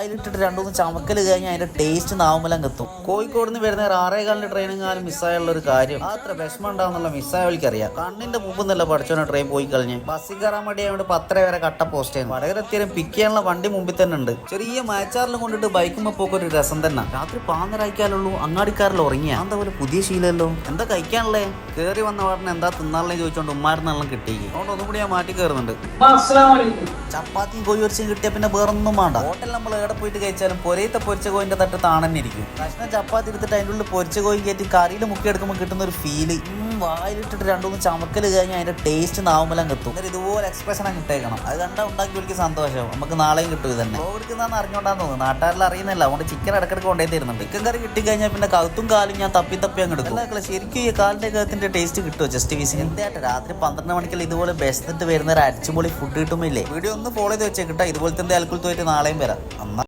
അതിലിട്ടിട്ട് രണ്ടുമൂന്ന് ചമക്കൽ കഴിഞ്ഞാൽ അതിന്റെ ടേസ്റ്റ് നാവുമ്പലം എത്തും. കോഴിക്കോട് നിന്ന് വരുന്ന 6:15 ട്രെയിനെങ്ങാനും മിസ്സായുള്ള ഒരു കാര്യം അത്ര വിഷമം ഉണ്ടാവുന്നുള്ള മിസ്സായവർക്ക് അറിയാം. കണ്ണിന്റെ മുമ്പെന്നല്ല പഠിച്ചോനെ ട്രെയിൻ പോയി കഴിഞ്ഞ് ബസ്സിൽ കയറാൻ വേണ്ടി അവിടെ 10 വരെ കട്ട പോസ്റ്റ് ചെയ്യുന്നു. വടകരെത്തിയാലും പിക്ക് ചെയ്യാനുള്ള വണ്ടി മുമ്പിൽ തന്നെ ഉണ്ട്. ചെറിയ മാച്ചാറിലും കൊണ്ടിട്ട് ബൈക്കുമ്പോൾ പോക്ക് ഒരു രസം തന്നെ. രാത്രി 12:30 അങ്ങാടിക്കാരിൽ ഉറങ്ങിയ എന്താ പോലെ പുതിയ ശീലമല്ലോ. എന്താ കഴിക്കാനുള്ളേ? കയറി വന്ന പാടിന് എന്താ തിന്നാളെ ചോദിച്ചോണ്ട് ഉമ്മാരെന്നെല്ലാം കിട്ടി. അതുകൊണ്ട് ഒന്നും കൂടി ഞാൻ മാറ്റി കയറുന്നുണ്ട്. ചപ്പാത്തിയും കോഴി പൊരിച്ചും കിട്ടിയ പിന്നെ വേറൊന്നും വേണ്ട. ഹോട്ടലിൽ നമ്മൾ എവിടെ പോയിട്ട് കഴിച്ചാലും പൊരയത്തെ പൊരിച്ച കോയിന്റെ തട്ട് താണന്നെ ഇരിക്കും. കഷ്ണം ചപ്പാത്തി എടുത്തിട്ട് അതിൻ്റെ ഉള്ളിൽ പൊരിച്ച കോഴി കയറ്റി കറിയിൽ മുക്കിയെടുക്കുമ്പോൾ കിട്ടുന്ന ഒരു ഫീല്, വായിലിട്ടിട്ട് രണ്ടുമൂന്ന് ചമക്കൽ കഴിഞ്ഞാൽ അതിന്റെ ടേസ്റ്റ് നാവുമ്പലം കിട്ടും. ഇതുപോലെ എക്സ്പ്രഷൻ അങ്ങ് ഇട്ടേക്കണം. അത് കണ്ടാൽ ഉണ്ടാക്കി വിളിക്ക് സന്തോഷവും. നമുക്ക് നാളെയും കിട്ടും. ഇത് തന്നെ എടുക്കുന്നതെന്ന് അറിഞ്ഞോണ്ടാന്ന് തോന്നുന്നു. നാട്ടുകാരിൽ അറിയുന്നില്ല. അതുകൊണ്ട് ചിക്കൻ ഇടക്കിടക്ക് കൊണ്ടേ തരുന്നുണ്ട്. ചിക്കൻ കറി കിട്ടിക്കഴിഞ്ഞാൽ പിന്നെ കഴുത്തും കാലും ഞാൻ തപ്പി അങ്ങ് എടുക്കും. ശരിക്കും ഈ കാലിന്റെ കഴുത്തിന്റെ ടേസ്റ്റ് കിട്ടുമോ? ജസ്റ്റ് വീസിന് എന്തായിട്ട് രാത്രി 12 മണിക്കല്ല ഇതുപോലെ ബെസ്റ്റ് വരുന്ന ഒരു അടിച്ചുപൊളി ഫുഡ് കിട്ടുമില്ലേ? വീഡിയോ ഒന്ന് ഫോളോ ചെയ്ത് വെച്ചേക്കിട്ടാ. ഇതുപോലത്തെ അൽക്കുലത്ത് പോയിട്ട് നാളെയും വരാം.